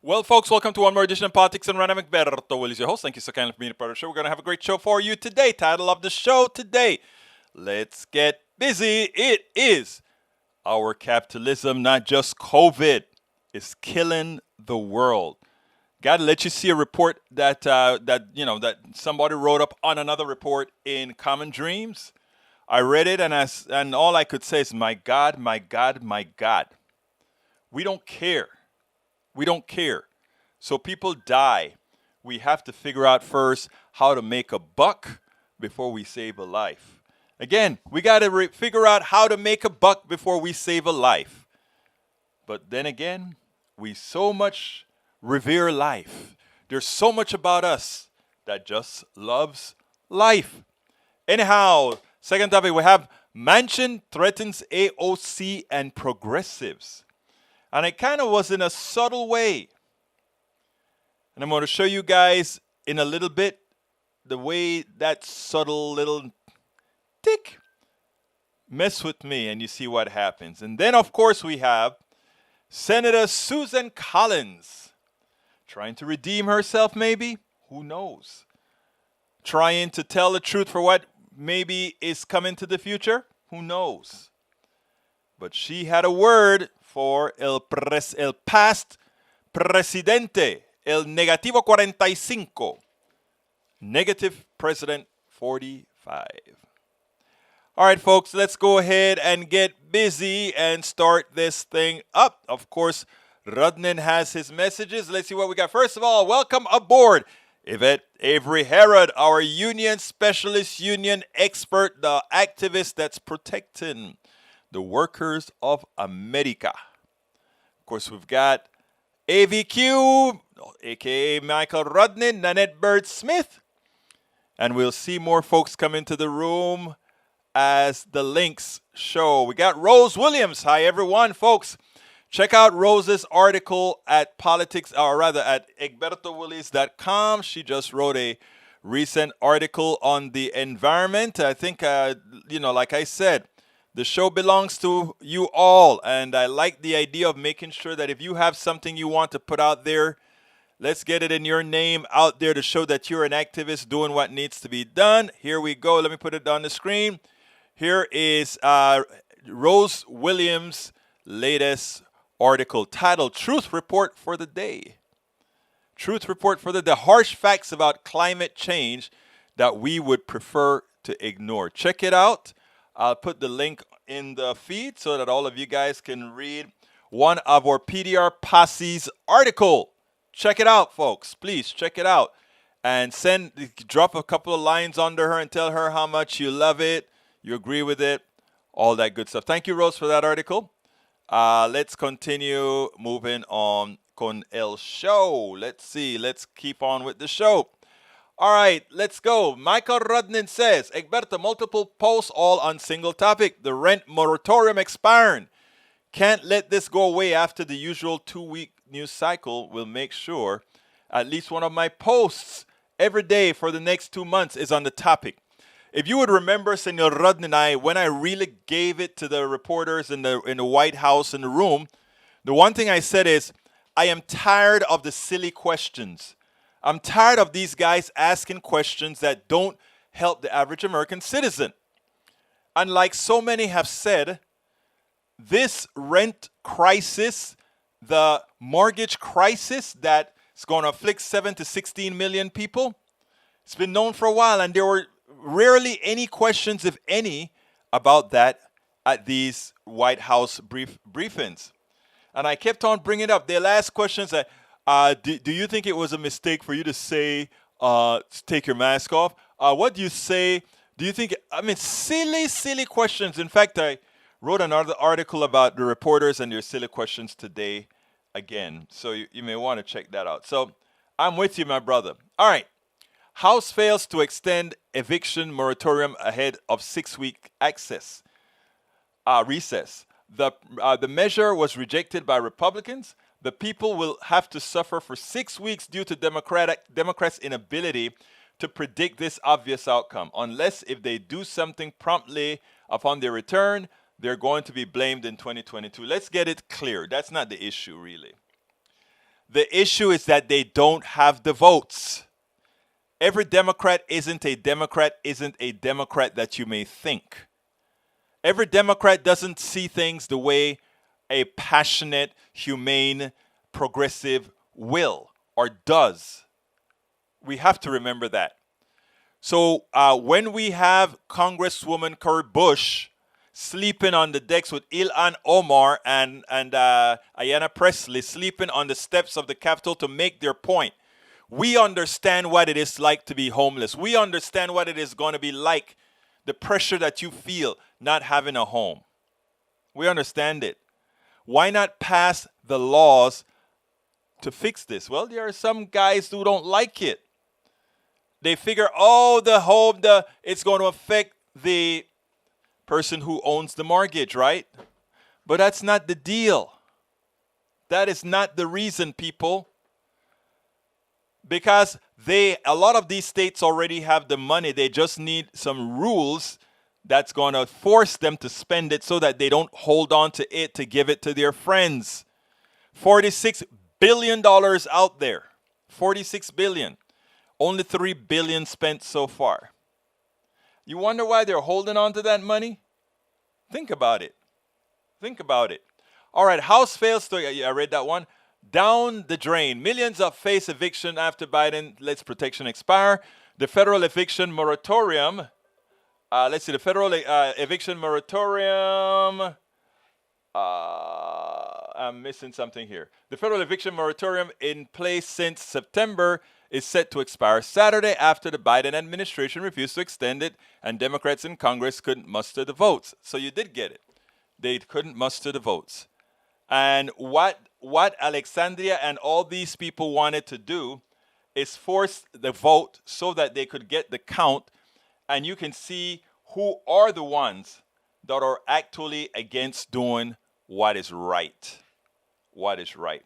Well, folks, welcome to one more edition of Politics and Random. Egberto Will is your host. Thank you so kindly for being a part of the show. We're going to have a great show for you today. Title of the show today, let's get busy. It is our capitalism, not just COVID, is killing the world. Got to let you see a report that somebody wrote up on another report in Common Dreams. I read it and all I could say is, my God, my God, my God. We don't care. We don't care. So people die. We have to figure out first how to make a buck before we save a life. Again, we got to figure out how to make a buck before we save a life. But then again, we so much revere life. There's so much about us that just loves life. Anyhow, second topic, we have Manchin threatens AOC and progressives. And it kind of was in a subtle way. And I'm going to show you guys in a little bit the way that subtle little tick mess with me, and you see what happens. And then, of course, we have Senator Susan Collins trying to redeem herself, maybe. Who knows? Trying to tell the truth for what maybe is coming to the future. Who knows? But she had a word for el past presidente, el negativo 45, negative president 45. All right, folks, let's go ahead and get busy and start this thing up. Of course, Rudnin has his messages. Let's see what we got. First of all, welcome aboard Yvette Avery Herod, our union specialist, union expert, the activist that's protecting the workers of America. Of course, we've got AVQ, aka Michael Rudnin, Nanette Bird Smith, and we'll see more folks come into the room as the links show. We got Rose Williams. Hi, everyone, folks. Check out Rose's article at egbertowillies.com. She just wrote a recent article on the environment. I think, like I said, the show belongs to you all, and I like the idea of making sure that if you have something you want to put out there, let's get it in your name out there to show that you're an activist doing what needs to be done. Here we go. Let me put it on the screen. Here is Rose Williams' latest article titled Truth Report for the Day. Truth Report for the Day. Harsh facts about climate change that we would prefer to ignore. Check it out. I'll put the link in the feed so that all of you guys can read one of our PDR Posse's article. Check it out, folks. Please check it out. And drop a couple of lines under her and tell her how much you love it, you agree with it, all that good stuff. Thank you, Rose, for that article. Let's continue moving on con el show. Let's see. Let's keep on with the show. All right, let's go. Michael Rudnin says, Egberto, multiple posts all on single topic. The rent moratorium expiring. Can't let this go away after the usual 2-week news cycle. Will make sure at least one of my posts every day for the next 2 months is on the topic. If you would remember, Senor Rudnin, when I really gave it to the reporters in the White House in the room, the one thing I said is, I am tired of the silly questions. I'm tired of these guys asking questions that don't help the average American citizen. And like so many have said, this rent crisis, the mortgage crisis that is going to afflict 7 to 16 million people, it's been known for a while, and there were rarely any questions, if any, about that at these White House briefings. And I kept on bringing it up. They'll ask questions that, do you think it was a mistake for you to say, take your mask off? What do you say? Do you think, silly questions. In fact, I wrote another article about the reporters and their silly questions today again. So you may want to check that out. So I'm with you, my brother. All right. House fails to extend eviction moratorium ahead of 6-week recess. The measure was rejected by Republicans. The people will have to suffer for 6 weeks due to Democrats' inability to predict this obvious outcome. Unless if they do something promptly upon their return, they're going to be blamed in 2022. Let's get it clear. That's not the issue, really. The issue is that they don't have the votes. Every Democrat isn't a Democrat that you may think. Every Democrat doesn't see things the way a passionate, humane, progressive will or does. We have to remember that. So when we have Congresswoman Cori Bush sleeping on the decks with Ilhan Omar and Ayanna Pressley sleeping on the steps of the Capitol to make their point, we understand what it is like to be homeless. We understand what it is going to be like, the pressure that you feel not having a home. We understand it. Why not pass the laws to fix this? Well, there are some guys who don't like it. They figure, oh, it's going to affect the person who owns the mortgage, right? But that's not the deal. That is not the reason, people. Because a lot of these states already have the money. They just need some rules that's going to force them to spend it so that they don't hold on to it to give it to their friends. $46 billion out there. $46 billion. Only $3 billion spent so far. You wonder why they're holding on to that money? Think about it. Think about it. All right, House fails to, I read that one. Down the drain. Millions of face eviction after Biden lets protection expire. The federal eviction moratorium. The federal eviction moratorium. I'm missing something here. The federal eviction moratorium in place since September is set to expire Saturday after the Biden administration refused to extend it and Democrats in Congress couldn't muster the votes. So you did get it. They couldn't muster the votes. And what Alexandria and all these people wanted to do is force the vote so that they could get the count. And you can see who are the ones that are actually against doing what is right. What is right.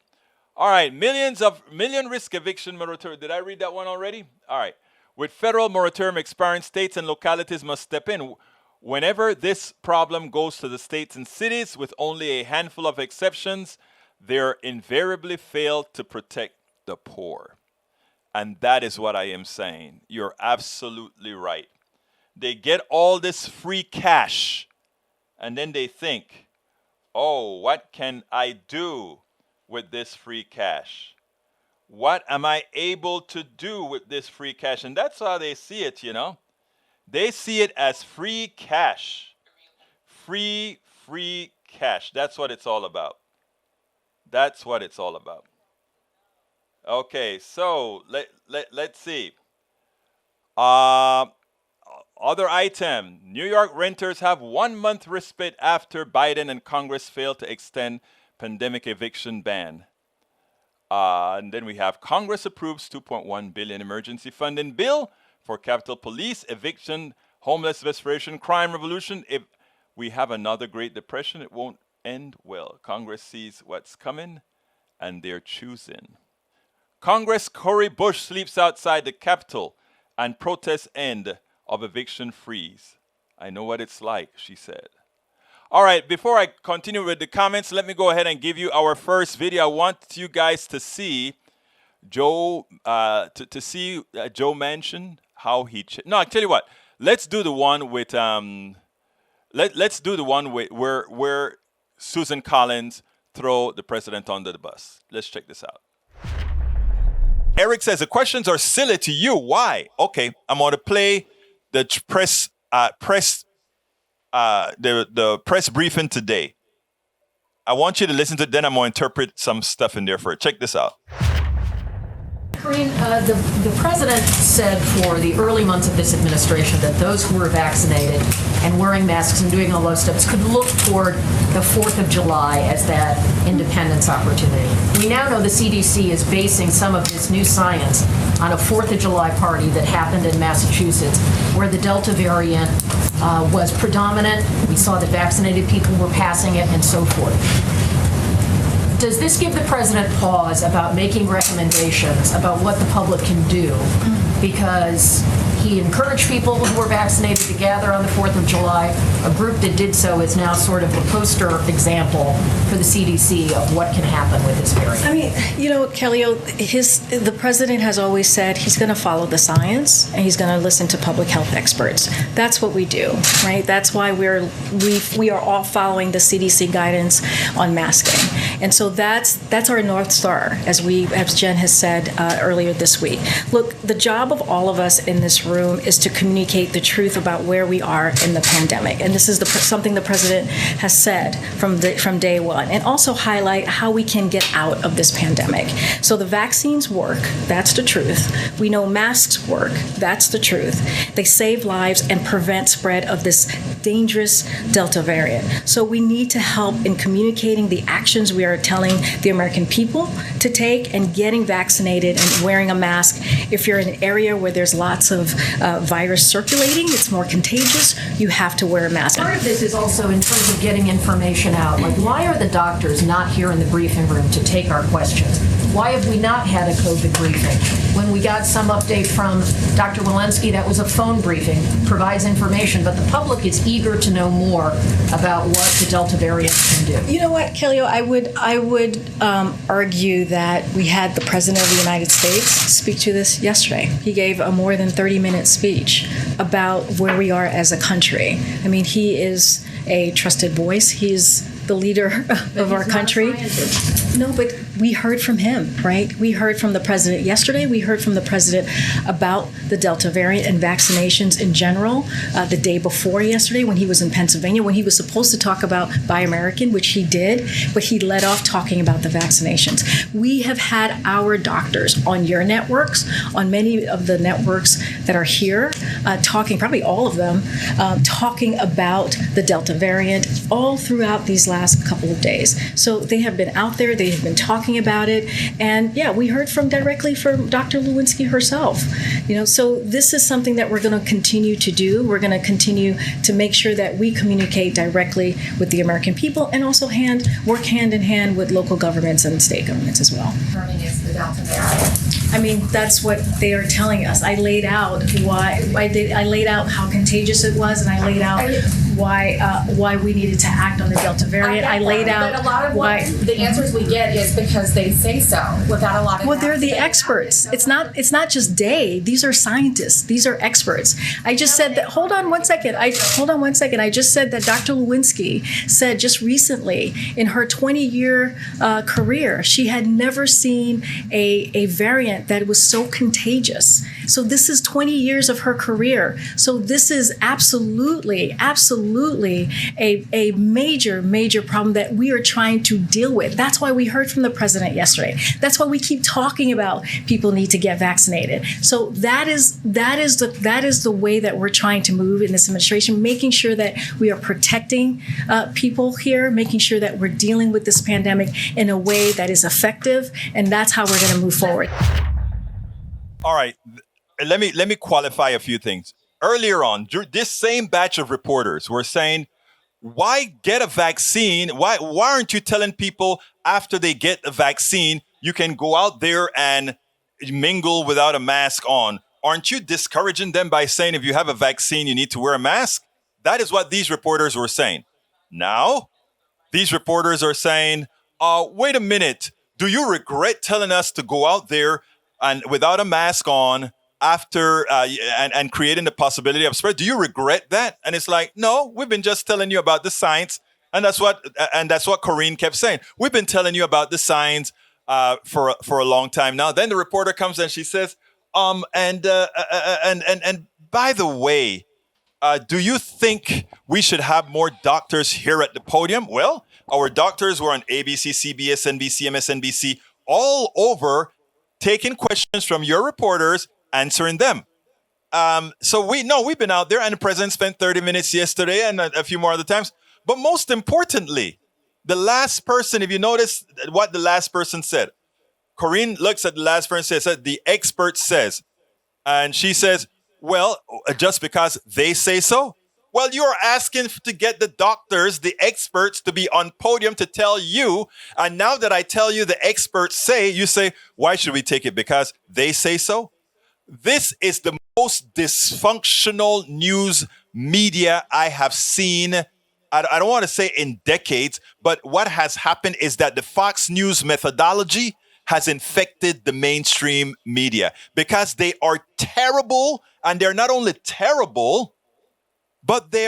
All right, million risk eviction moratorium. Did I read that one already? All right. With federal moratorium expiring, states and localities must step in. Whenever this problem goes to the states and cities, with only a handful of exceptions, they invariably fail to protect the poor. And that is what I am saying. You're absolutely right. They get all this free cash, and then they think, oh, what can I do with this free cash? What am I able to do with this free cash? And that's how they see it, you know. They see it as free cash. Free cash. That's what it's all about. That's what it's all about. Okay, so let's see. Other item. New York renters have 1 month respite after Biden and Congress failed to extend pandemic eviction ban. And then we have Congress approves $2.1 billion emergency funding bill for Capitol Police, eviction, homeless restoration, crime revolution. If we have another Great Depression, it won't end well. Congress sees what's coming, and they're choosing. Congress Cori Bush sleeps outside the Capitol, and protests end of eviction freeze. I know what it's like, she said. All right, before I continue with the comments, let me go ahead and give you our first video. I want you guys to see Joe Manchin, how he no, I tell you what. Let's do the one with let's do the one with where Susan Collins throw the president under the bus. Let's check this out. Eric says the questions are silly to you. Why? Okay, I'm going to play the press briefing today. I want you to listen to it, then I'm going to interpret some stuff in there for it. Check this out. Karine, the president said for the early months of this administration that those who were vaccinated and wearing masks and doing all those steps could look toward the 4th of July as that independence opportunity. We now know the CDC is basing some of this new science on a 4th of July party that happened in Massachusetts, where the Delta variant was predominant. We saw that vaccinated people were passing it and so forth. Does this give the president pause about making recommendations about what the public can do? Because he encouraged people who were vaccinated to gather on the 4th of July. A group that did so is now sort of the poster example for the CDC of what can happen with this variant. I mean, Kelly, the president has always said he's going to follow the science and he's going to listen to public health experts. That's what we do, right? That's why we are all following the CDC guidance on masking, and so that's our North Star, as Jen has said earlier this week. Look, the job of all of us in this room is to communicate the truth about where we are in the pandemic, and this is something the president has said from day one, and also highlight how we can get out of this pandemic. So the vaccines work, that's the truth. We know masks work, that's the truth. They save lives and prevent spread of this dangerous Delta variant. So we need to help in communicating the actions we are telling the American people to take and getting vaccinated and wearing a mask. If you're in an area where there's lots of virus circulating, it's more contagious, you have to wear a mask. Part of this is also in terms of getting information out. Like, why are the doctors not here in the briefing room to take our questions? Why have we not had a COVID briefing? When we got some update from Dr. Walensky, that was a phone briefing, provides information, but the public is eager to know more about what the Delta variant can do. You know what, Kelly, I would argue that we had the President of the United States speak to this yesterday. He gave a more than 30-minute speech about where we are as a country. I mean, he is a trusted voice. He's the leader of our country. No, but we heard from him, right? We heard from the president yesterday. We heard from the president about the Delta variant and vaccinations in general the day before yesterday when he was in Pennsylvania, when he was supposed to talk about Buy American, which he did, but he led off talking about the vaccinations. We have had our doctors on your networks, on many of the networks that are here, talking, probably all of them, talking about the Delta variant all throughout these last couple of days. So they have been out there, they have been talking about it, and yeah, we heard directly from Dr. Lewinsky herself. So this is something that we're going to continue to do. We're going to continue to make sure that we communicate directly with the American people and also work hand in hand with local governments and state governments as well. It's the Delta variant. I mean, that's what they are telling us. I laid out I laid out how contagious it was, and I laid out why we needed to act on the Delta variant. I laid out but a lot of why the answers we get is because they say so without a lot of. Well, they're the experts. It's not just Day. These are scientists. These are experts. I just said that. Hold on one second. I just said that Dr. Lewinsky said just recently in her 20-year career she had never seen a variant that was so contagious. So this is 20 years of her career. So this is absolutely a major problem that we are trying to deal with. That's why we heard from the president yesterday. That's why we keep talking about people need to get vaccinated. So that is the way that we're trying to move in this administration, making sure that we are protecting people here, making sure that we're dealing with this pandemic in a way that is effective, and that's how we're going to move forward. All right, let me qualify a few things. Earlier on, this same batch of reporters were saying, why get a vaccine? Why aren't you telling people after they get the vaccine, you can go out there and mingle without a mask on? Aren't you discouraging them by saying if you have a vaccine, you need to wear a mask? That is what these reporters were saying. Now, these reporters are saying, wait a minute, do you regret telling us to go out there and without a mask on after and creating the possibility of spread? Do you regret that? And it's like, no, we've been just telling you about the science, and that's what Corinne kept saying. We've been telling you about the science for a long time now. Then the reporter comes and she says, and by the way, do you think we should have more doctors here at the podium? Well, our doctors were on ABC, CBS, NBC, MSNBC, all over, taking questions from your reporters, answering them. So we've been out there, and the president spent 30 minutes yesterday and a few more other times. But most importantly, the last person, if you notice what the last person said, Corinne looks at the last person and says, the expert says, and she says, well, just because they say so? Well, you're asking to get the doctors, the experts, to be on podium to tell you. And now that I tell you the experts say, you say, why should we take it? Because they say so? This is the most dysfunctional news media I have seen. I don't want to say in decades, but what has happened is that the Fox News methodology has infected the mainstream media because they are terrible, and they're not only terrible, but they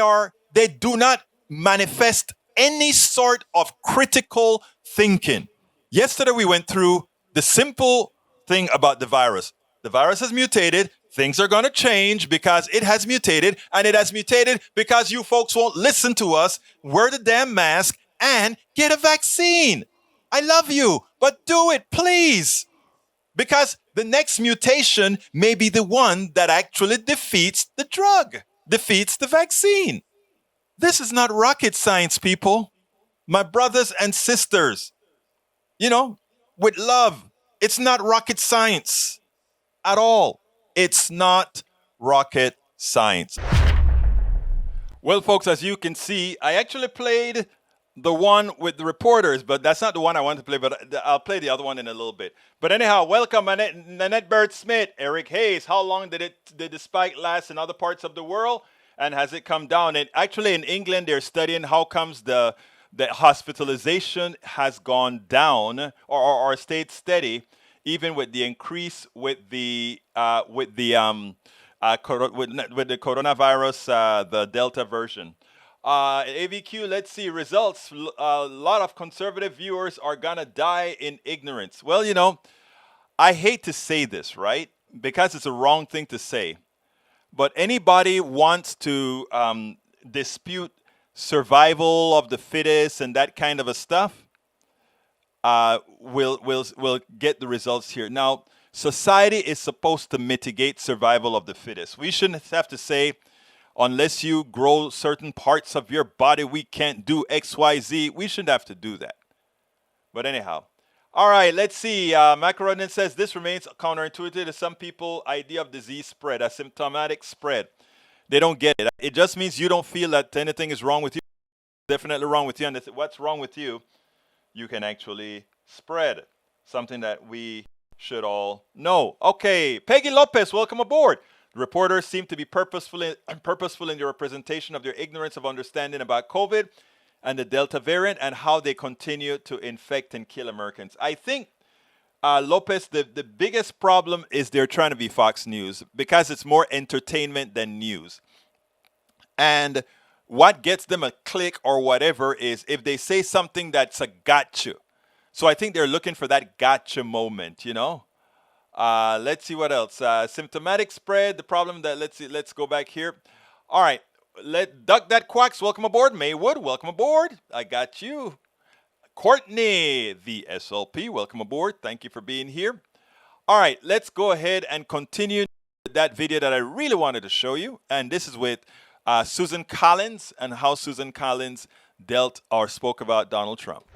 do not manifest any sort of critical thinking. Yesterday we went through the simple thing about the virus. The virus has mutated. Things are going to change because it has mutated, and it has mutated because you folks won't listen to us, wear the damn mask, and get a vaccine. I love you, but do it, please. Because the next mutation may be the one that actually defeats the drug, defeats the vaccine. This is not rocket science, people. My brothers and sisters, with love, it's not rocket science at all. It's not rocket science. Well, folks, as you can see, I actually played the one with the reporters, but that's not the one I wanted to play, but I'll play the other one in a little bit. But anyhow, welcome Nanette Bird-Smith, Eric Hayes. How long did the spike last in other parts of the world? And has it come down? And actually in England, they're studying how comes the hospitalization has gone down or stayed steady, even with the increase with the coronavirus, the Delta version. AVQ, let's see results. A lot of conservative viewers are gonna die in ignorance. Well, I hate to say this, right? Because it's a wrong thing to say. But anybody wants to dispute survival of the fittest and that kind of a stuff, we'll get the results here. Now, society is supposed to mitigate survival of the fittest. We shouldn't have to say, unless you grow certain parts of your body, we can't do X, Y, Z. We shouldn't have to do that. But anyhow. All right, let's see. Macaronin says, this remains counterintuitive to some people' idea of disease spread, asymptomatic spread. They don't get it. It just means you don't feel that anything is wrong with you. Definitely wrong with you. And what's wrong with you, you can actually spread. Something that we should all know. Okay, Peggy Lopez, welcome aboard. The reporters seem to be purposeful in their representation of their ignorance of understanding about COVID and the Delta variant and how they continue to infect and kill Americans. I think, Lopez, the biggest problem is they're trying to be Fox News because it's more entertainment than news. And what gets them a click or whatever is if they say something that's a gotcha. So I think they're looking for that gotcha moment, Let's see what else. Symptomatic spread, the problem that, let's go back here. All right, Duck That Quacks, welcome aboard. Maywood, welcome aboard. I got you. Courtney, the SLP, welcome aboard. Thank you for being here. All right, let's go ahead and continue that video that I really wanted to show you. And this is with Susan Collins and how Susan Collins dealt or spoke about Donald Trump.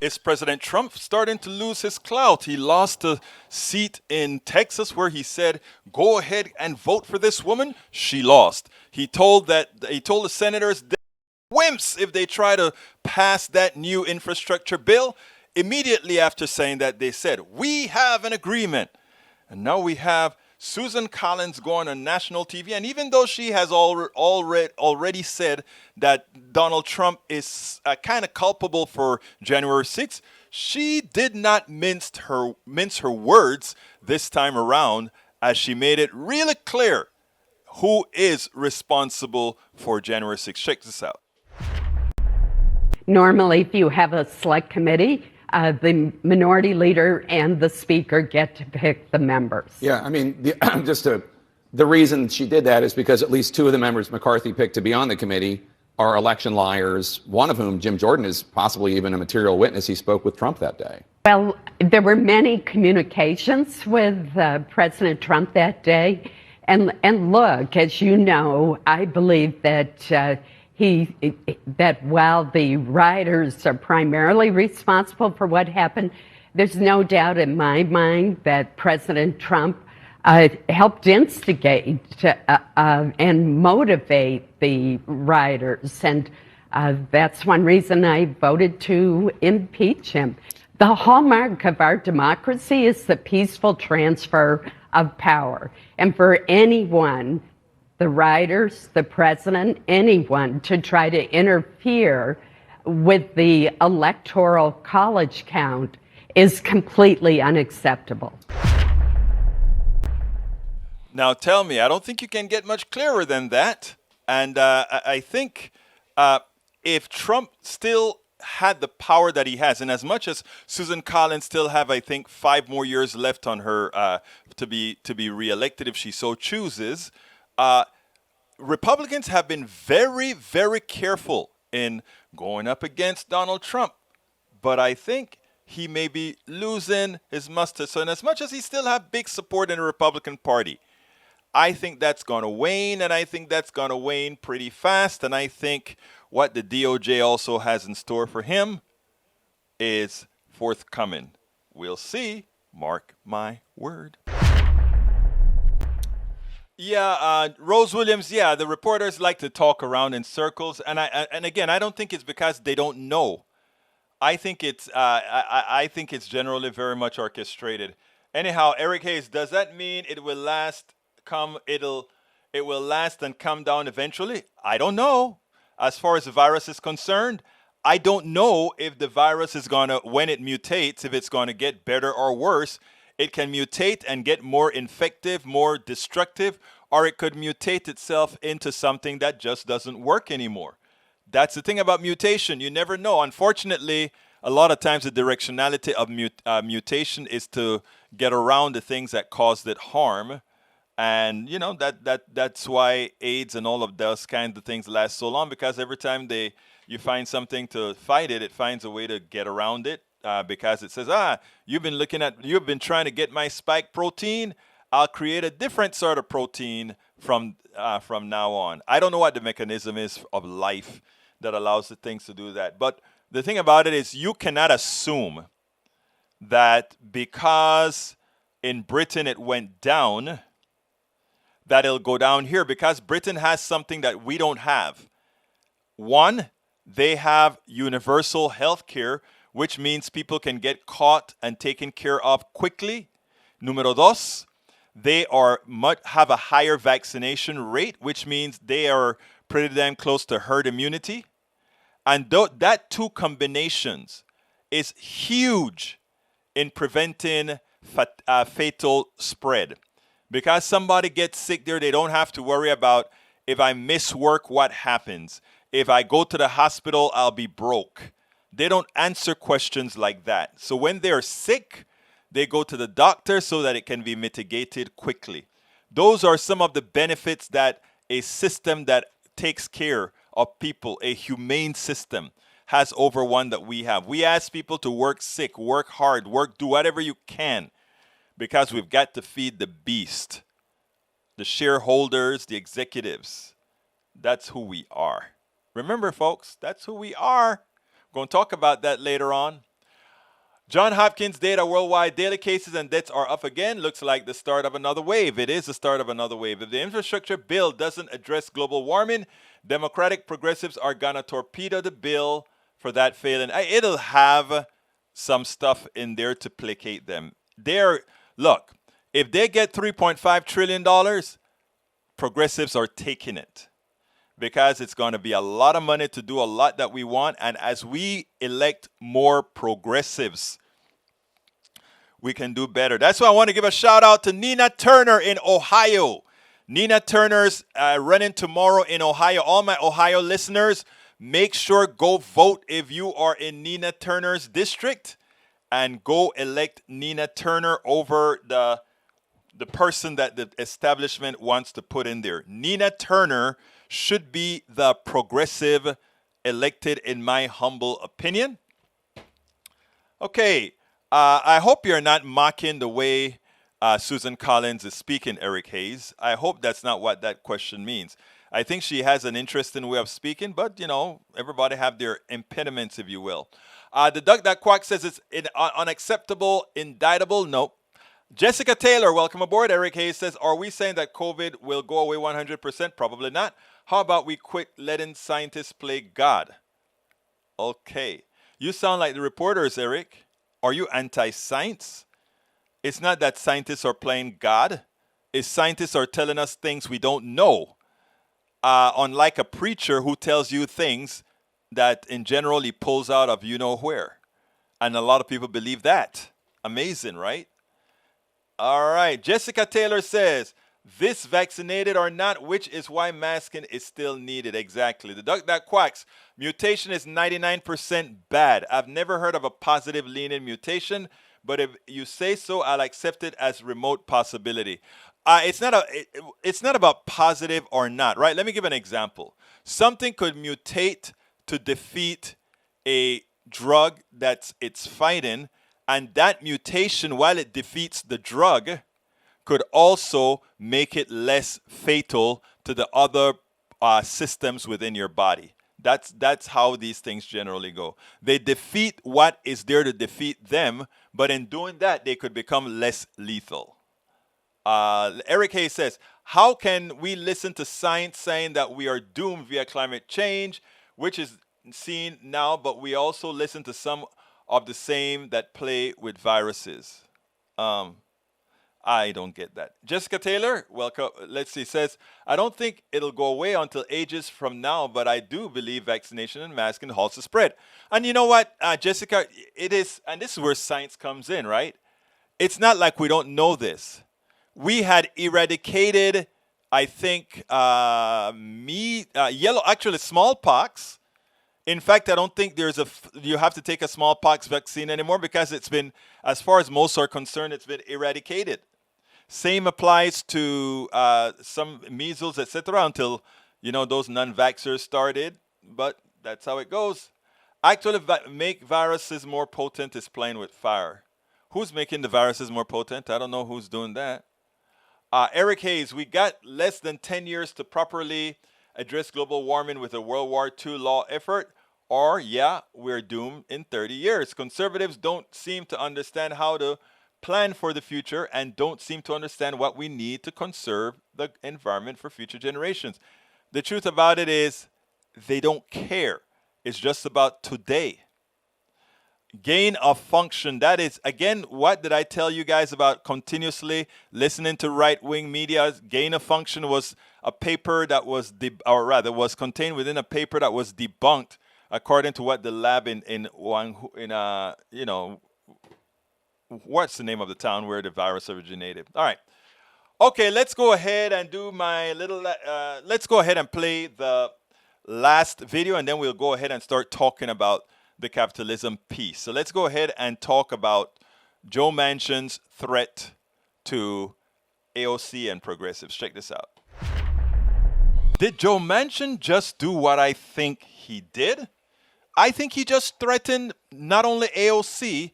Is President Trump starting to lose his clout? He lost a seat in Texas where he said, go ahead and vote for this woman. She lost. He told the senators they're wimps if they try to pass that new infrastructure bill. Immediately after saying that, they said, we have an agreement. And now we have Susan Collins going on national TV. And even though she has already said that Donald Trump is kind of culpable for January 6th, she did not mince her words this time around, as she made it really clear who is responsible for January 6th. Check this out. Normally, if you have a select committee, the minority leader and the speaker get to pick the members. Yeah, I mean, the reason she did that is because at least two of the members McCarthy picked to be on the committee are election liars, one of whom, Jim Jordan, is possibly even a material witness. He spoke with Trump that day. Well, there were many communications with President Trump that day. And look, as you know, I believe that that while the rioters are primarily responsible for what happened, there's no doubt in my mind that President Trump helped instigate and motivate the rioters. And that's one reason I voted to impeach him. The hallmark of our democracy is the peaceful transfer of power. And for anyone, the writers, the president, anyone, to try to interfere with the electoral college count is completely unacceptable. Now tell me, I don't think you can get much clearer than that. And I think if Trump still had the power that he has, and as much as Susan Collins still have, I think, 5 more years left on her to be reelected if she so chooses, Republicans have been very, very careful in going up against Donald Trump. But I think he may be losing his muster. So in as much as he still have big support in the Republican Party, I think that's going to wane, and I think that's going to wane pretty fast. And I think what the DOJ also has in store for him is forthcoming. We'll see. Mark my word. Yeah, Rose Williams. Yeah, the reporters like to talk around in circles, and again, I don't think it's because they don't know. I think I think it's generally very much orchestrated. Anyhow, Eric Hayes, does that mean it will last? It will last and come down eventually? I don't know. As far as the virus is concerned, I don't know if the virus is gonna, when it mutates, if it's gonna get better or worse. It can mutate and get more infective, more destructive, or it could mutate itself into something that just doesn't work anymore. That's the thing about mutation. You never know. Unfortunately, a lot of times the directionality of mutation is to get around the things that caused it harm. And you know that's why AIDS and all of those kinds of things last so long, because every time you find something to fight it, it finds a way to get around it, because it says, you've been trying to get my spike protein. I'll create a different sort of protein from now on. I don't know what the mechanism is of life that allows the things to do that. But the thing about it is, you cannot assume that because in Britain it went down, that it'll go down here, because Britain has something that we don't have. One, they have universal health care, which means people can get caught and taken care of quickly. Número dos, they have a higher vaccination rate, which means they are pretty damn close to herd immunity. And that two combinations is huge in preventing fatal spread. Because somebody gets sick there, they don't have to worry about, if I miss work, what happens? If I go to the hospital, I'll be broke. They don't answer questions like that. So when they're sick, they go to the doctor so that it can be mitigated quickly. Those are some of the benefits that a system that takes care of people, a humane system, has over one that we have. We ask people to work sick, work hard, do whatever you can, because we've got to feed the beast, the shareholders, the executives. That's who we are. Remember, folks, that's who we are. We're going to talk about that later on. John Hopkins data worldwide daily cases and deaths are up again. Looks like the start of another wave. It is the start of another wave. If the infrastructure bill doesn't address global warming, Democratic progressives are going to torpedo the bill for that failing. It'll have some stuff in there to placate them. Look, if they get $3.5 trillion, progressives are taking it, because it's going to be a lot of money to do a lot that we want. And as we elect more progressives, we can do better. That's why I want to give a shout out to Nina Turner in Ohio. Nina Turner's running tomorrow in Ohio. All my Ohio listeners, make sure go vote if you are in Nina Turner's district, and go elect Nina Turner over the person that the establishment wants to put in there. Nina Turner should be the progressive elected, in my humble opinion. Okay, I hope you're not mocking the way Susan Collins is speaking, Eric Hayes. I hope that's not what that question means. I think she has an interesting way of speaking, but, everybody have their impediments, if you will. The Duck That Quack says it's unacceptable, indictable. Nope. Jessica Taylor, welcome aboard. Eric Hayes says, are we saying that COVID will go away 100%? Probably not. How about we quit letting scientists play God? Okay. You sound like the reporters, Eric. Are you anti-science? It's not that scientists are playing God. It's scientists are telling us things we don't know. Unlike a preacher who tells you things that in general he pulls out of you know where. And a lot of people believe that. Amazing, right? All right. Jessica Taylor says, this vaccinated or not, which is why masking is still needed. Exactly. The duck that quacks. Mutation is 99% bad. I've never heard of a positive leaning mutation, but if you say so, I'll accept it as remote possibility. It's not about positive or not, right? Let me give an example. Something could mutate to defeat a drug that it's fighting, and that mutation, while it defeats the drug, could also make it less fatal to the other systems within your body. That's how these things generally go. They defeat what is there to defeat them, but in doing that, they could become less lethal. Eric Hayes says, how can we listen to science saying that we are doomed via climate change, which is seen now, but we also listen to some of the same that play with viruses? I don't get that. Jessica Taylor, welcome. Let's see, says, I don't think it'll go away until ages from now, but I do believe vaccination and masking halts the spread. And you know what, Jessica, it is, and this is where science comes in, right? It's not like we don't know this. We had eradicated, I think, smallpox. In fact, I don't think you have to take a smallpox vaccine anymore because it's been, as far as most are concerned, it's been eradicated. Same applies to some measles, etc. Until, those non-vaxxers started. But that's how it goes. Actually, make viruses more potent is playing with fire. Who's making the viruses more potent? I don't know who's doing that. Eric Hayes, we got less than 10 years to properly address global warming with a World War II law effort, or, we're doomed in 30 years. Conservatives don't seem to understand how to plan for the future and don't seem to understand what we need to conserve the environment for future generations. The truth about it is they don't care. It's just about today. Gain of function. That is, again, what did I tell you guys about continuously listening to right-wing media? Gain of function was a paper that was, was contained within a paper that was debunked, according to what the lab what's the name of the town where the virus originated? All right. Okay, let's go ahead and do my little, let's go ahead and play the last video, and then we'll go ahead and start talking about the capitalism piece. So let's go ahead and talk about Joe Manchin's threat to AOC and progressives. Check this out. Did Joe Manchin just do what I think he did? I think he just threatened not only AOC,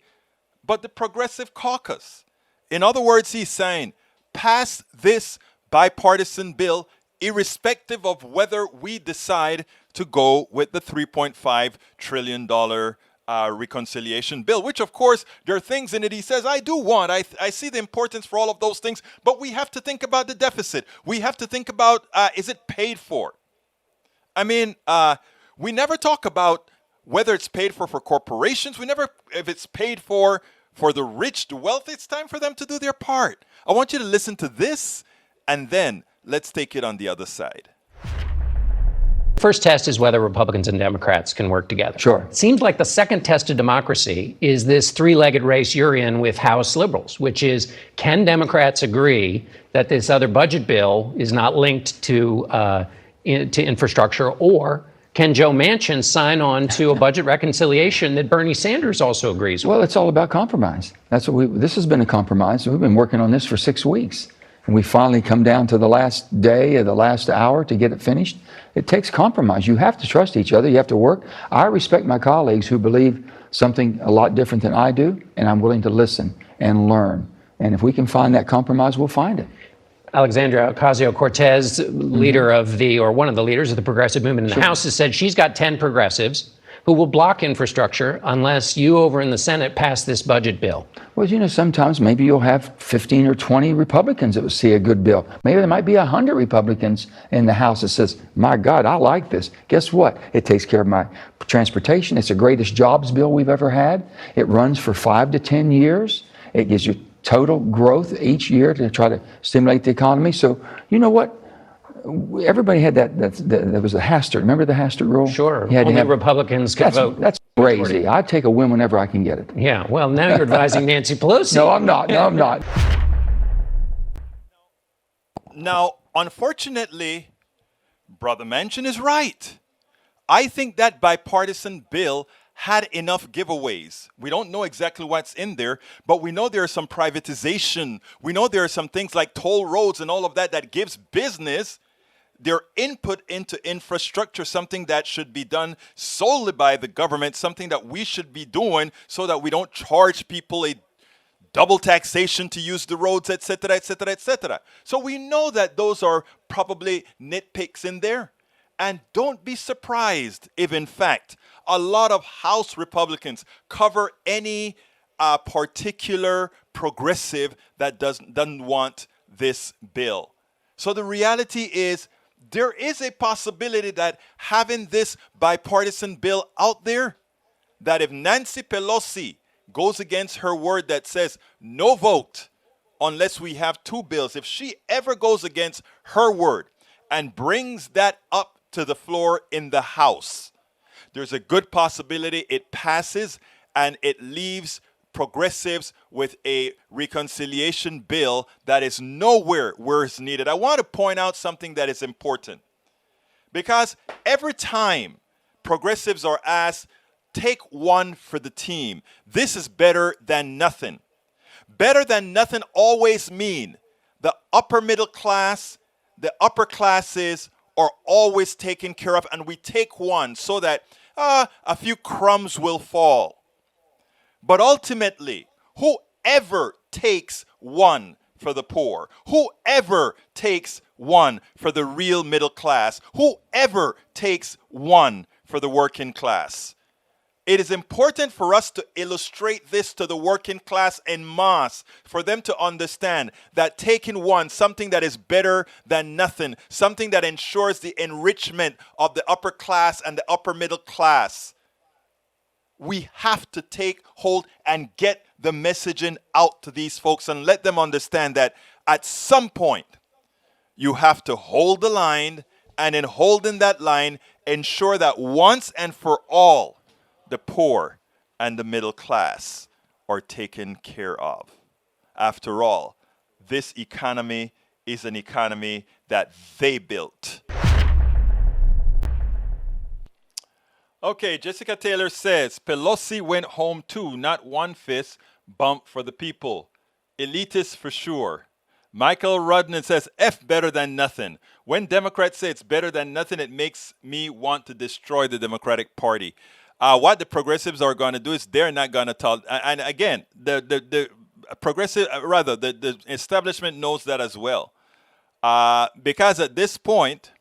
but the progressive caucus. In other words, he's saying, pass this bipartisan bill irrespective of whether we decide to go with the $3.5 trillion reconciliation bill, which, of course, there are things in it he says, I do want. I see the importance for all of those things, but we have to think about the deficit. We have to think about, is it paid for? I mean, we never talk about whether it's paid for corporations. We never, if it's paid for the rich, the wealthy. It's time for them to do their part. I want you to listen to this, and then let's take it on the other side. First test is whether Republicans and Democrats can work together. Sure. It seems like the second test of democracy is this three-legged race you're in with House liberals, which is, can Democrats agree that this other budget bill is not linked to infrastructure, or can Joe Manchin sign on to a budget reconciliation that Bernie Sanders also agrees with? Well, it's all about compromise. That's what this has been a compromise. We've been working on this for 6 weeks. And we finally come down to the last day or the last hour to get it finished. It takes compromise. You have to trust each other. You have to work. I respect my colleagues who believe something a lot different than I do, and I'm willing to listen and learn. And if we can find that compromise, we'll find it. Alexandria Ocasio-Cortez, leader of one of the leaders of the progressive movement in the House, has said she's got 10 progressives who will block infrastructure unless you over in the Senate pass this budget bill. Well, sometimes maybe you'll have 15 or 20 Republicans that will see a good bill. Maybe there might be 100 Republicans in the House that says, my God, I like this. Guess what? It takes care of my transportation. It's the greatest jobs bill we've ever had. It runs for 5 to 10 years. It gives you total growth each year to try to stimulate the economy. So, you know what? Everybody had that was the Hastert. Remember the Hastert rule? Sure. You had to Only have, Republicans could vote. That's crazy. I'd take a win whenever I can get it. Yeah. Well, now you're advising Nancy Pelosi. No, I'm not. No, I'm not. Now, unfortunately, Brother Manchin is right. I think that bipartisan bill had enough giveaways. We don't know exactly what's in there, but we know there is some privatization. We know there are some things like toll roads and all of that that gives business their input into infrastructure, something that should be done solely by the government, something that we should be doing so that we don't charge people a double taxation to use the roads, etc., etc., etc. So we know that those are probably nitpicks in there. And don't be surprised if, in fact, a lot of House Republicans cover any particular progressive that doesn't want this bill. So the reality is there is a possibility that having this bipartisan bill out there, that if Nancy Pelosi goes against her word that says no vote unless we have two bills, if she ever goes against her word and brings that up to the floor in the House, there's a good possibility it passes and it leaves progressives with a reconciliation bill that is nowhere where it's needed. I want to point out something that is important, because every time progressives are asked, take one for the team, this is better than nothing. Better than nothing always mean the upper middle class, the upper classes are always taken care of, and we take one so that a few crumbs will fall. But ultimately, whoever takes one for the poor, whoever takes one for the real middle class, whoever takes one for the working class, it is important for us to illustrate this to the working class en masse, for them to understand that taking one, something that is better than nothing, something that ensures the enrichment of the upper class and the upper middle class, we have to take hold and get the messaging out to these folks and let them understand that at some point you have to hold the line, and in holding that line, ensure that once and for all, the poor and the middle class are taken care of. After all, this economy is an economy that they built. Okay, Jessica Taylor says, Pelosi went home too, not one fist bump for the people. Elitist for sure. Michael Rudnan says, F better than nothing. When Democrats say it's better than nothing, it makes me want to destroy the Democratic Party. What the progressives are going to do is they're not going to tell. And again, the progressive, rather, the establishment knows that as well. Because at this point,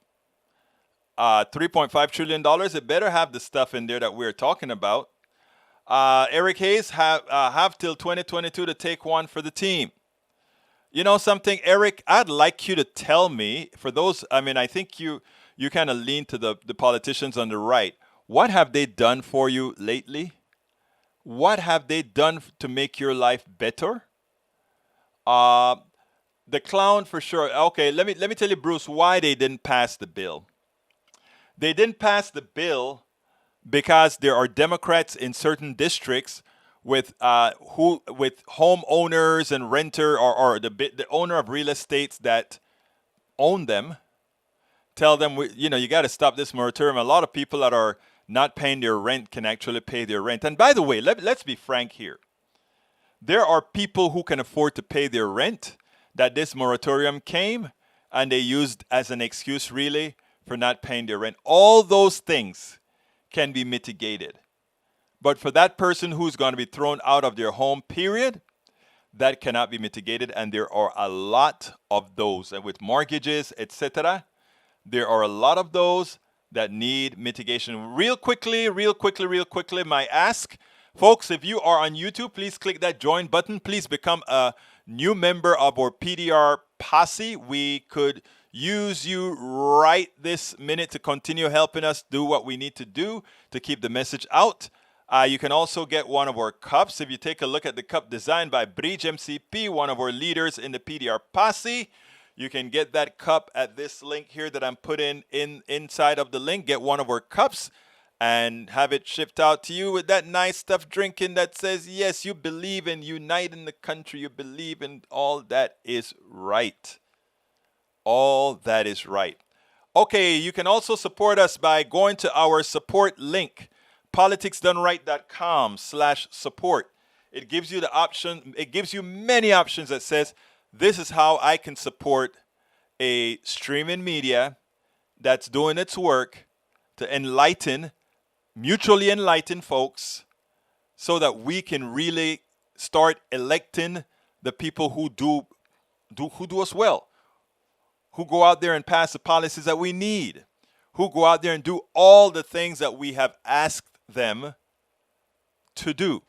$3.5 trillion, it better have the stuff in there that we're talking about. Eric Hayes have till 2022 to take one for the team. You know something, Eric, I'd like you to tell me, for those, I think you kind of lean to the politicians on the right. What have they done for you lately? What have they done to make your life better? The clown for sure. Okay, let me tell you, Bruce, why they didn't pass the bill. They didn't pass the bill because there are Democrats in certain districts with homeowners and renter or the owner of real estates that own them. Tell them, you got to stop this moratorium. A lot of people that are not paying their rent can actually pay their rent. And by the way, let's be frank here. There are people who can afford to pay their rent that this moratorium came and they used as an excuse really for not paying their rent. All those things can be mitigated. But for that person who's going to be thrown out of their home, period, that cannot be mitigated. And there are a lot of those. And with mortgages, etc., there are a lot of those that need mitigation. Real quickly, my ask, folks, if you are on YouTube, please click that join button. Please become a new member of our PDR posse. We could use you right this minute to continue helping us do what we need to do to keep the message out. You can also get one of our cups. If you take a look at the cup designed by Bridge MCP, one of our leaders in the PDR posse, you can get that cup at this link here that I'm putting inside of the link. Get one of our cups and have it shipped out to you with that nice stuff drinking that says, yes, you believe in uniting the country. You believe in all that is right. All that is right. Okay, you can also support us by going to our support link, politicsdoneright.com/support. It gives you the option, it gives you many options that says, this is how I can support a streaming media that's doing its work to enlighten, mutually enlighten folks so that we can really start electing the people who do us well, who go out there and pass the policies that we need, who go out there and do all the things that we have asked them to do.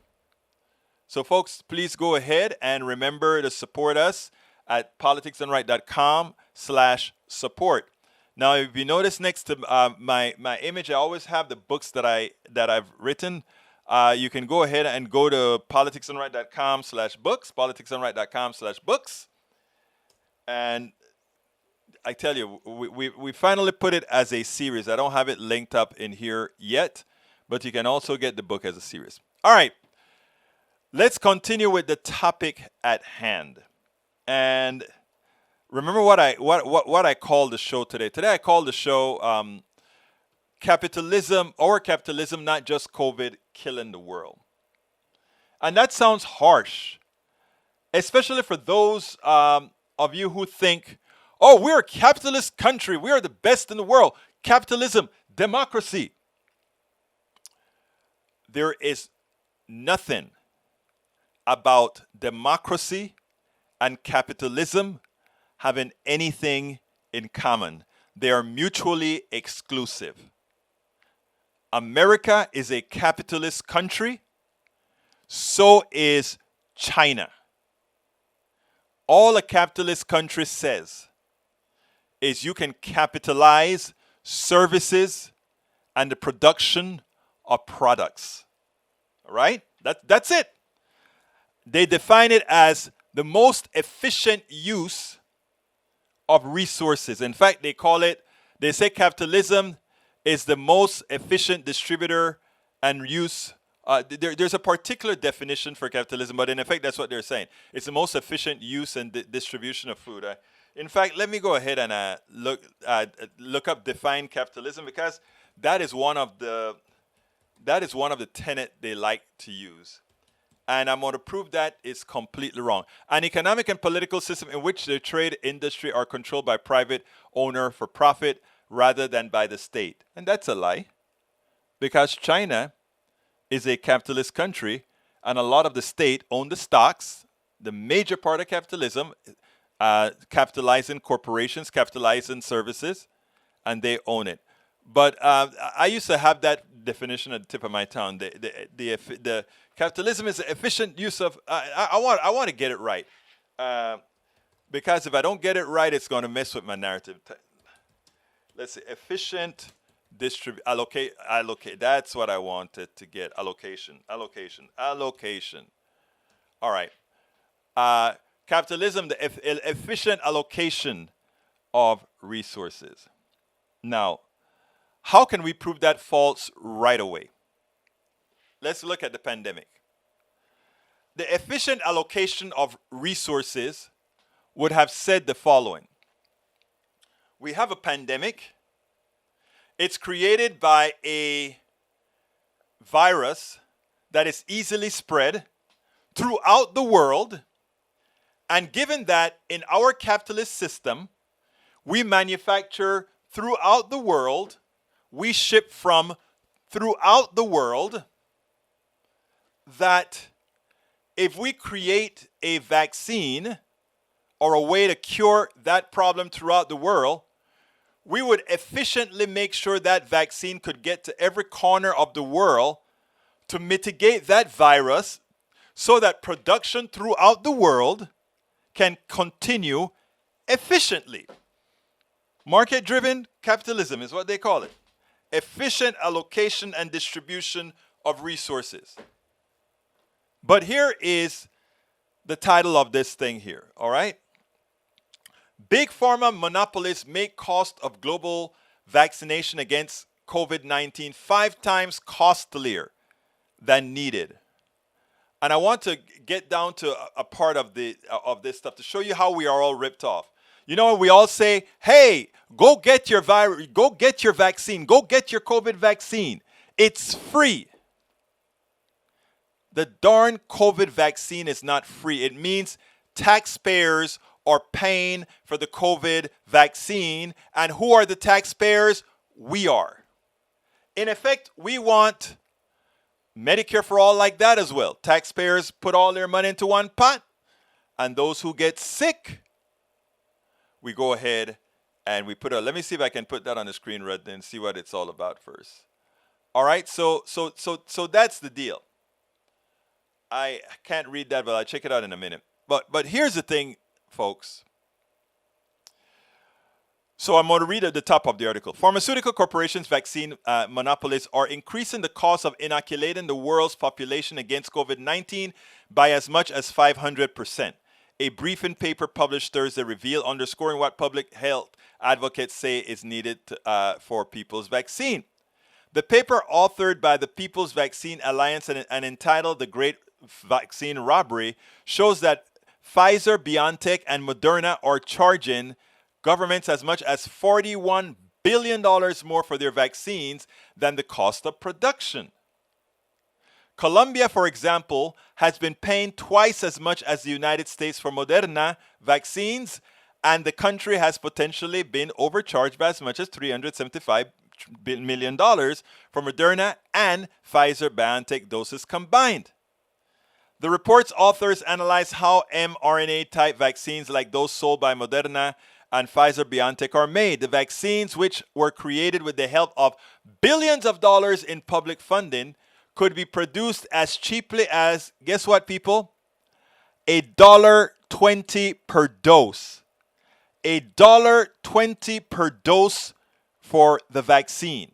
So folks, please go ahead and remember to support us at politicsdoneright.com/support. Now, if you notice next to my image, I always have the books that I've written. You can go ahead and go to politicsdoneright.com/books, politicsdoneright.com/books. And I tell you, we finally put it as a series. I don't have it linked up in here yet, but you can also get the book as a series. All right. Let's continue with the topic at hand. And remember what I called the show today. Today I called the show Capitalism, not just COVID, killing the world. And that sounds harsh, especially for those of you who think, oh, we're a capitalist country. We are the best in the world. Capitalism, democracy. There is nothing about democracy and capitalism having anything in common. They are mutually exclusive. America is a capitalist country. So is China. All a capitalist country says is you can capitalize services and the production of products. All right? That's it. They define it as the most efficient use of resources. In fact, they say capitalism is the most efficient distributor and use. There's a particular definition for capitalism, but in effect, that's what they're saying. It's the most efficient use and distribution of food. In fact, let me go ahead and look up define capitalism, because that is one of the tenet they like to use. And I'm going to prove that is completely wrong. An economic and political system in which the trade industry are controlled by private owner for profit rather than by the state. And that's a lie, because China is a capitalist country and a lot of the state own the stocks. The major part of capitalism, capitalizing corporations, capitalizing services, and they own it. But I used to have that definition at the tip of my tongue. The capitalism is the efficient use of. I want to get it right, because if I don't get it right, it's going to mess with my narrative. Let's see, efficient allocate. That's what I wanted to get. Allocation. All right. Capitalism, the efficient allocation of resources. Now, how can we prove that false right away? Let's look at the pandemic. The efficient allocation of resources would have said the following. We have a pandemic. It's created by a virus that is easily spread throughout the world. And given that in our capitalist system, we manufacture throughout the world, we ship from throughout the world, that if we create a vaccine or a way to cure that problem throughout the world, we would efficiently make sure that vaccine could get to every corner of the world to mitigate that virus so that production throughout the world can continue efficiently. Market-driven capitalism is what they call it. Efficient allocation and distribution of resources. But here is the title of this thing here, all right? Big pharma monopolists make cost of global vaccination against COVID-19 5 times costlier than needed. And I want to get down to a part of this stuff to show you how we are all ripped off. You know, we all say, hey, go get your vaccine, go get your COVID vaccine. It's free. The darn COVID vaccine is not free. It means taxpayers are paying for the COVID vaccine. And who are the taxpayers? We are. In effect, we want Medicare for all like that as well. Taxpayers put all their money into one pot. And those who get sick, we go ahead and we put let me see if I can put that on the screen right then, see what it's all about first. All right, so that's the deal. I can't read that, but I'll check it out in a minute. But here's the thing, folks. So I'm going to read at the top of the article. Pharmaceutical corporations, vaccine monopolists are increasing the cost of inoculating the world's population against COVID-19 by as much as 500%. A briefing paper published Thursday revealed, underscoring what public health advocates say is needed for people's vaccine. The paper, authored by the People's Vaccine Alliance and entitled The Great Vaccine Robbery, shows that Pfizer, BioNTech, and Moderna are charging governments as much as $41 billion more for their vaccines than the cost of production. Colombia, for example, has been paying twice as much as the United States for Moderna vaccines, and the country has potentially been overcharged by as much as $375 million for Moderna and Pfizer-BioNTech doses combined. The report's authors analyze how mRNA-type vaccines like those sold by Moderna and Pfizer-BioNTech are made. The vaccines, which were created with the help of billions of dollars in public funding, could be produced as cheaply as, guess what, people? $1.20 per dose. $1.20 per dose for the vaccine.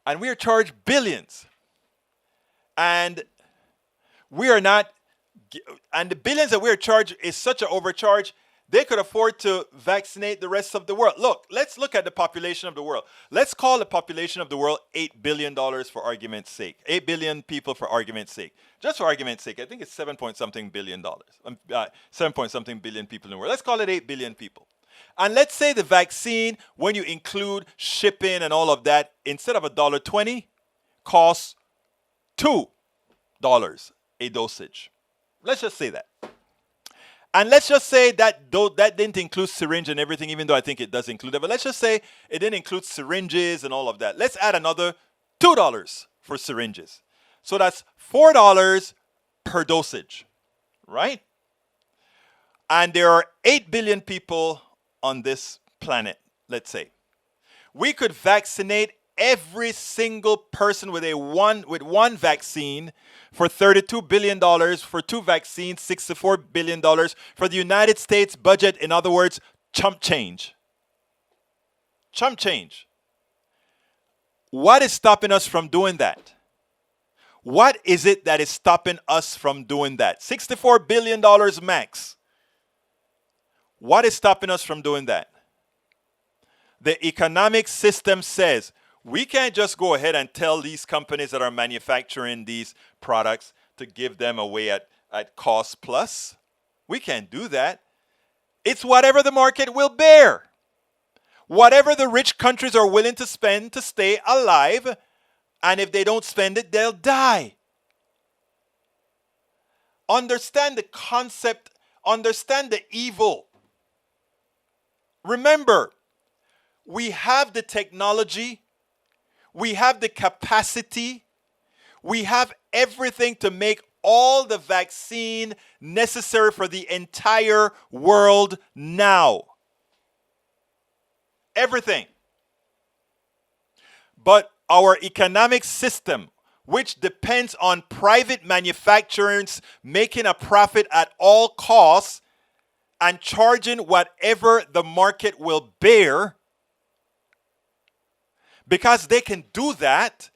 And we are charged billions. And we are not, and the billions that we are charged is such an overcharge, they could afford to vaccinate the rest of the world. Look, let's look at the population of the world. Let's call the population of the world $8 billion for argument's sake. 8 billion people for argument's sake. Just for argument's sake, I think it's 7-point-something billion dollars. 7-point-something billion people in the world. Let's call it 8 billion people. And let's say the vaccine, when you include shipping and all of that, instead of $1.20, costs $2 a dosage. Let's just say that. And let's just say that though that didn't include syringe and everything, even though I think it does include that. But let's just say it didn't include syringes and all of that. Let's add another $2 for syringes. So that's $4 per dosage, right? And there are 8 billion people on this planet, let's say. We could vaccinate every single person with one vaccine for $32 billion, for 2 vaccines, $64 billion, for the United States budget, in other words, chump change. Chump change. What is stopping us from doing that? What is it that is stopping us from doing that? $64 billion max. What is stopping us from doing that? The economic system says we can't just go ahead and tell these companies that are manufacturing these products to give them away at cost plus. We can't do that. It's whatever the market will bear. Whatever the rich countries are willing to spend to stay alive, and if they don't spend it, they'll die. Understand the concept, understand the evil. Remember, we have the technology, we have the capacity, we have everything to make all the vaccine necessary for the entire world now. everything. But our economic system, which depends on private manufacturers making a profit at all costs and charging whatever the market will bear, because they can do that,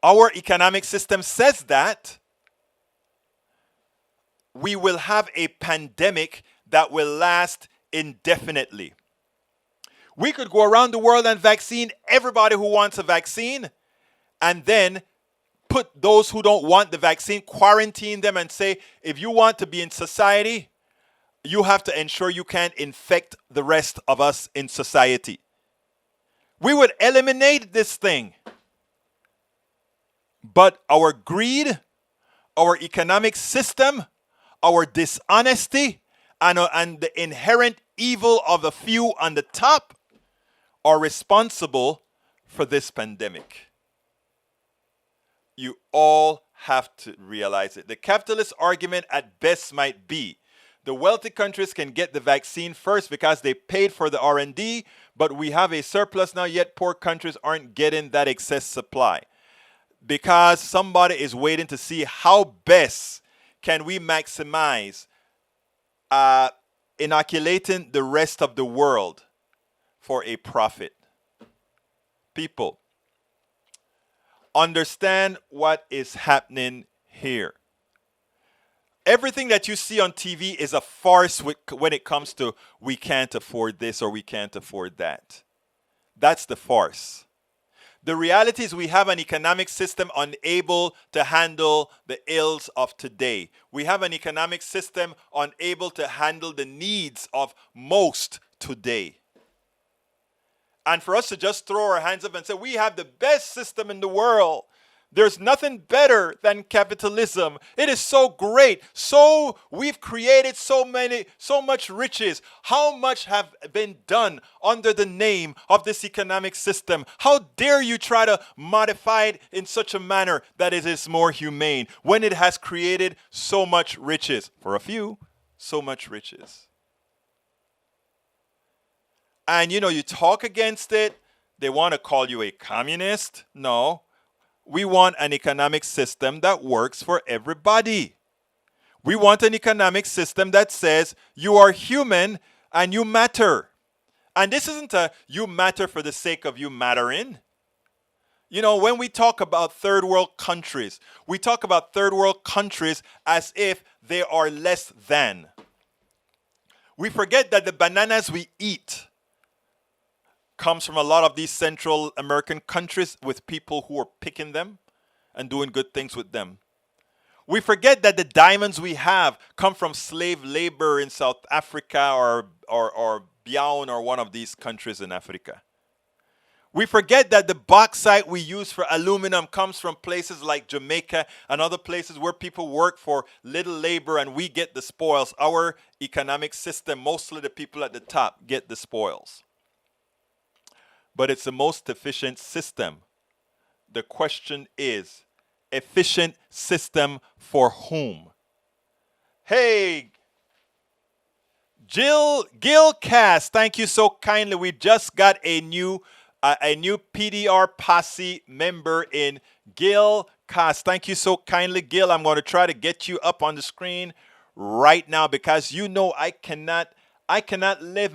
our economic system says that, we will have a pandemic that will last indefinitely. We could go around the world and vaccine everybody who wants a vaccine, and then put those who don't want the vaccine, quarantine them and say, if you want to be in society, you have to ensure you can't infect the rest of us in society. We would eliminate this thing. But our greed, our economic system, our dishonesty, and the inherent evil of the few on the top are responsible for this pandemic. You all have to realize it. The capitalist argument at best might be the wealthy countries can get the vaccine first because they paid for the R&D, but we have a surplus now, yet poor countries aren't getting that excess supply. Because somebody is waiting to see how best can we maximize inoculating the rest of the world for a profit. People, understand what is happening here. Everything that you see on TV is a farce when it comes to we can't afford this or we can't afford that. That's the farce. The reality is we have an economic system unable to handle the ills of today. We have an economic system unable to handle the needs of most today. And for us to just throw our hands up and say, we have the best system in the world. There's nothing better than capitalism. It is so great. So we've created so much riches. How much have been done under the name of this economic system? How dare you try to modify it in such a manner that it is more humane when it has created so much riches? For a few, so much riches. And you talk against it. They want to call you a communist. No. We want an economic system that works for everybody. We want an economic system that says you are human and you matter. And this isn't a you matter for the sake of you mattering. When we talk about third world countries, we talk about third world countries as if they are less than. We forget that the bananas we eat comes from a lot of these Central American countries with people who are picking them and doing good things with them. We forget that the diamonds we have come from slave labor in South Africa or Biao or one of these countries in Africa. We forget that the bauxite we use for aluminum comes from places like Jamaica and other places where people work for little labor and we get the spoils. Our economic system, mostly the people at the top, get the spoils. But it's the most efficient system. The question is, efficient system for whom? Hey, Gil Cass, thank you so kindly. We just got a new PDR posse member in Gil Cass. Thank you so kindly, Gil. I'm going to try to get you up on the screen right now because I cannot live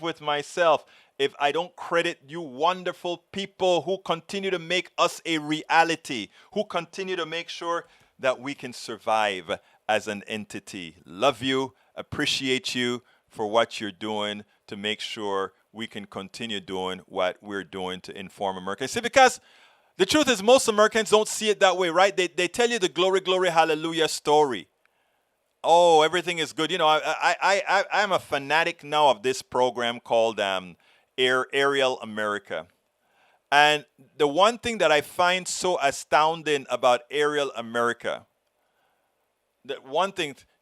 with myself if I don't credit you wonderful people who continue to make us a reality, who continue to make sure that we can survive as an entity. Love you, appreciate you for what you're doing to make sure we can continue doing what we're doing to inform America. See, because the truth is most Americans don't see it that way, right? They tell you the glory, glory, hallelujah story. Oh, everything is good. I'm a fanatic now of this program called Aerial America. And the one thing that I find so astounding about Aerial America,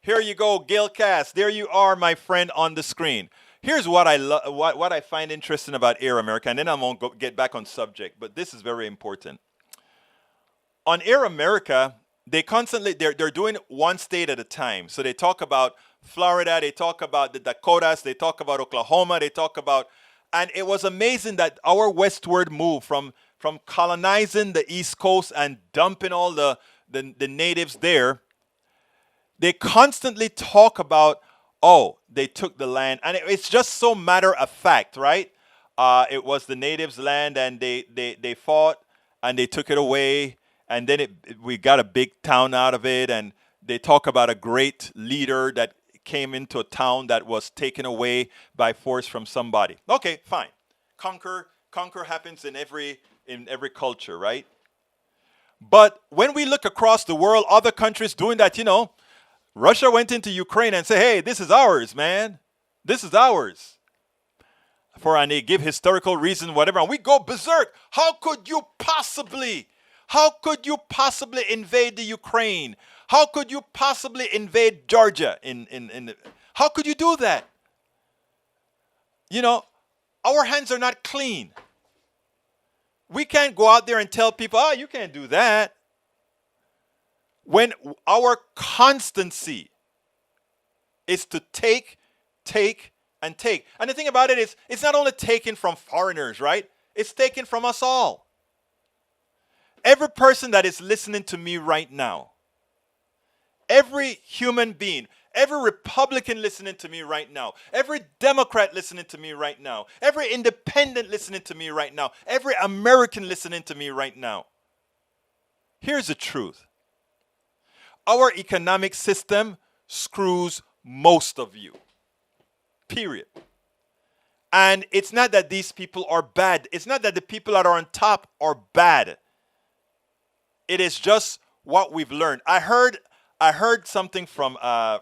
here you go, Gil Cass. There you are, my friend, on the screen. Here's what I find interesting about Air America, and then I'm going to get back on subject, but this is very important. On Air America, they're doing one state at a time. So they talk about Florida, they talk about the Dakotas, they talk about Oklahoma, they talk about And it was amazing that our westward move from colonizing the East Coast and dumping all the natives there, they constantly talk about, oh, they took the land. And it's just so matter of fact, right? It was the natives' land, and they fought, and they took it away. And then we got a big town out of it. And they talk about a great leader that came into a town that was taken away by force from somebody. Okay, fine. Conquer happens in every culture, right? But when we look across the world, other countries doing that, Russia went into Ukraine and said, hey, this is ours, man. This is ours. And they give historical reasons, whatever, and we go berserk. How could you possibly invade the Ukraine? How could you possibly invade Georgia? How could you do that? Our hands are not clean. We can't go out there and tell people, oh, you can't do that. When our constancy is to take, and take. And the thing about it is, it's not only taken from foreigners, right? It's taken from us all. Every person that is listening to me right now, every human being, every Republican listening to me right now, every Democrat listening to me right now, every independent listening to me right now, every American listening to me right now. Here's the truth. Our economic system screws most of you. Period. And it's not that these people are bad. It's not that the people that are on top are bad. It is just what we've learned. I heard something from a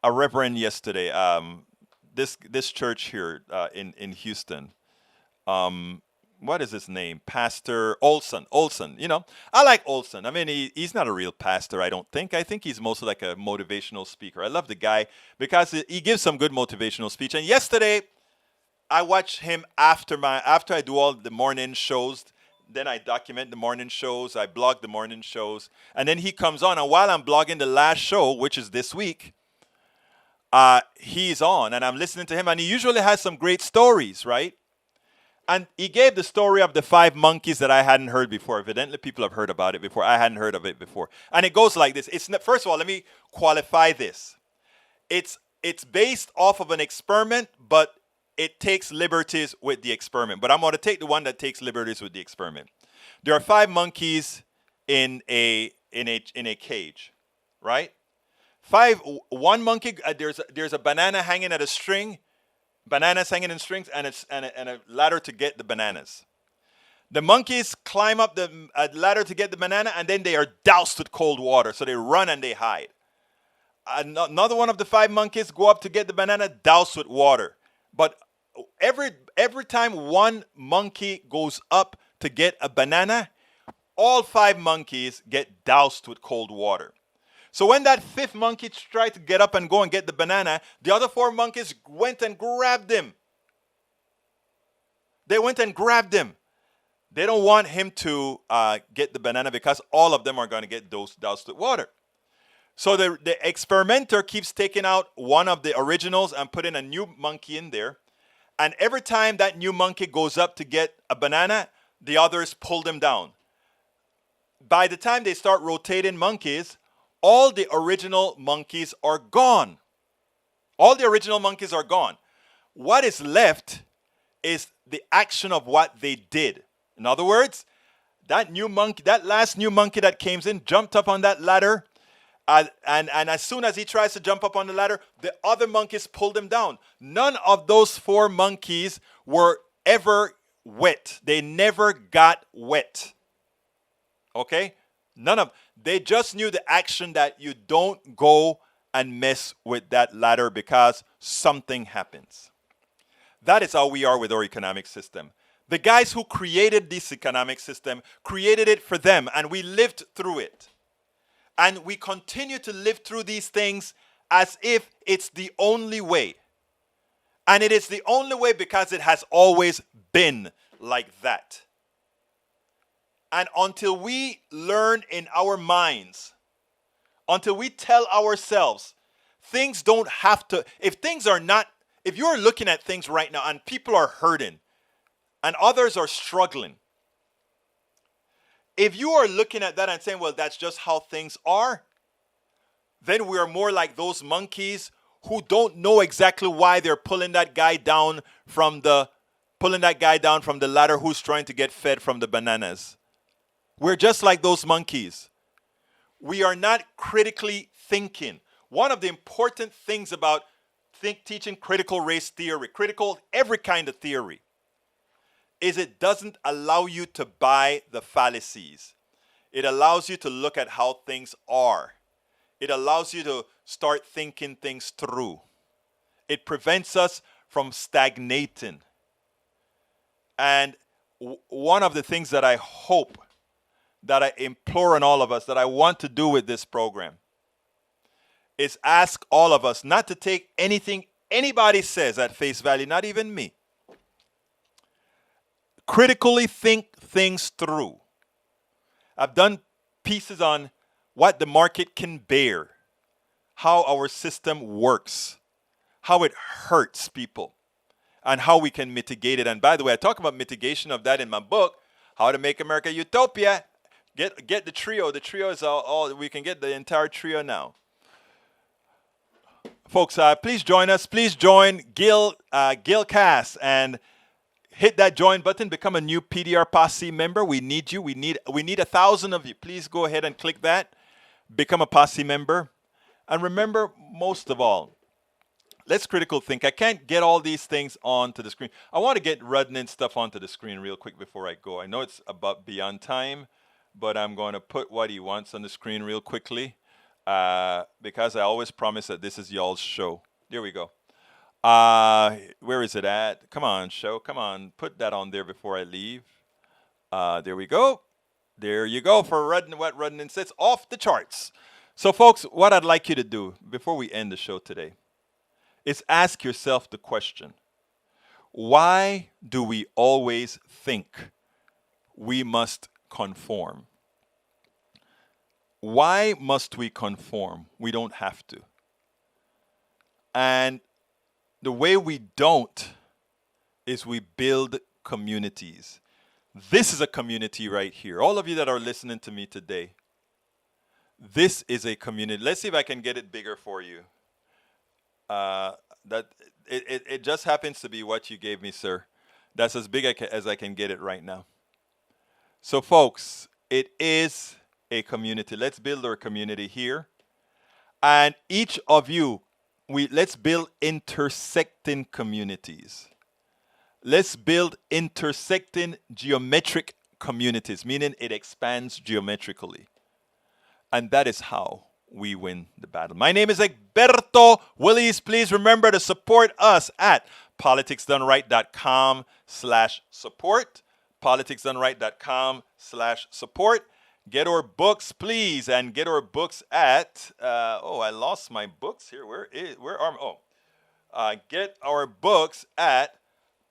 reverend yesterday. This church here in Houston. What is his name? Pastor Olson. I like Olson. I mean, he's not a real pastor, I don't think. I think he's mostly like a motivational speaker. I love the guy because he gives some good motivational speech. And yesterday, I watched him after I do all the morning shows. Then I document the morning shows. I blog the morning shows. And then he comes on. And while I'm blogging the last show, which is this week, he's on. And I'm listening to him. And he usually has some great stories, right? And he gave the story of the 5 monkeys that I hadn't heard before. Evidently, people have heard about it before. I hadn't heard of it before. And it goes like this. First of all, let me qualify this. It's based off of an experiment, but it takes liberties with the experiment. But I'm going to take the one that takes liberties with the experiment. There are 5 monkeys in a cage, right? One monkey. There's a banana hanging at a string. Bananas hanging in strings and a ladder to get the bananas. The monkeys climb up the ladder to get the banana, and then they are doused with cold water. So they run and they hide. Another one of the 5 monkeys go up to get the banana, doused with water. But every time one monkey goes up to get a banana, all 5 monkeys get doused with cold water. So when that 5th monkey tried to get up and go and get the banana, the other 4 monkeys went and grabbed him. They went and grabbed him. They don't want him to get the banana because all of them are going to get doused with water. So the experimenter keeps taking out one of the originals and putting a new monkey in there. And every time that new monkey goes up to get a banana, the others pull them down. By the time they start rotating monkeys, all the original monkeys are gone. All the original monkeys are gone. What is left is the action of what they did. In other words, that last new monkey that came in, jumped up on that ladder, and as soon as he tries to jump up on the ladder, the other monkeys pulled him down. None of those 4 monkeys were ever wet. They never got wet. Okay? They just knew the action that you don't go and mess with that ladder because something happens. That is how we are with our economic system. The guys who created this economic system created it for them, and we lived through it. And we continue to live through these things as if it's the only way. And it is the only way because it has always been like that. And until we learn in our minds, until we tell ourselves, things don't have to, if things are not, If you're looking at things right now and people are hurting and others are struggling, if you are looking at that and saying, well, that's just how things are, then we are more like those monkeys who don't know exactly why they're pulling that guy down from the ladder who's trying to get fed from the bananas. We're just like those monkeys. We are not critically thinking. One of the important things about teaching critical race theory, critical every kind of theory, is it doesn't allow you to buy the fallacies. It allows you to look at how things are. It allows you to start thinking things through. It prevents us from stagnating. And one of the things that I hope, that I implore on all of us, that I want to do with this program, is ask all of us not to take anything anybody says at face value, not even me. Critically think things through. I've done pieces on what the market can bear, how our system works, how it hurts people, and how we can mitigate it. And by the way, I talk about mitigation of that in my book, How to Make America Utopia. Get the trio. The trio is all we can get the entire trio now. Folks, please join us. Please join Gil Cass and hit that join button. Become a new PDR Posse member. We need you. We need 1,000 of you. Please go ahead and click that. Become a Posse member. And remember, most of all, let's critical think. I can't get all these things onto the screen. I want to get Rudnin stuff onto the screen real quick before I go. I know it's about beyond time, but I'm going to put what he wants on the screen real quickly. Because I always promise that this is y'all's show. There we go. Where is it at? Come on, show. Come on. Put that on there before I leave. There we go. There you go for Rudnin, what Rudnin says. Off the charts. So, folks, what I'd like you to do before we end the show today is ask yourself the question, why do we always think we must conform? Why must we conform? We don't have to. And the way we don't is we build communities. This is a community right here. All of you that are listening to me today, this is a community. Let's see if I can get it bigger for you. It just happens to be what you gave me, sir. That's as big as I can get it right now. So, folks, it is a community. Let's build our community here. And each of you, let's build intersecting communities. Let's build intersecting geometric communities, meaning it expands geometrically. And that is how we win the battle. My name is Egberto Willies. Please remember to support us at politicsdoneright.com/support. politicsdoneright.com/support. Get our books, please, and get our books at, I lost my books here. Get our books at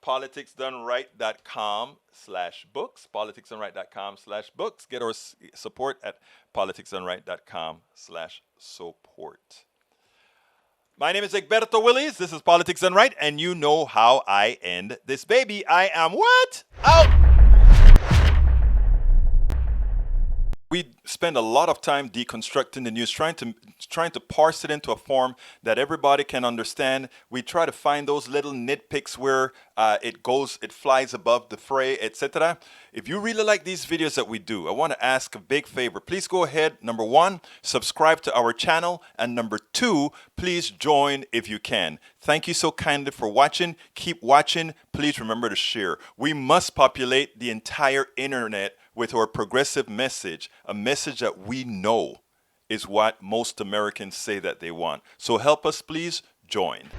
politicsdoneright.com/books, politicsdoneright.com/books. Get our support at politicsdoneright.com/support. My name is Egberto Willies. This is Politics Done Right, and you know how I end this baby. I am what? Out! We spend a lot of time deconstructing the news, trying to parse it into a form that everybody can understand. We try to find those little nitpicks where it flies above the fray, etc. If you really like these videos that we do, I want to ask a big favor. Please go ahead, number 1, subscribe to our channel, and number 2, please join if you can. Thank you so kindly for watching. Keep watching. Please remember to share. We must populate the entire internet with our progressive message, a message that we know is what most Americans say that they want. So help us, please join.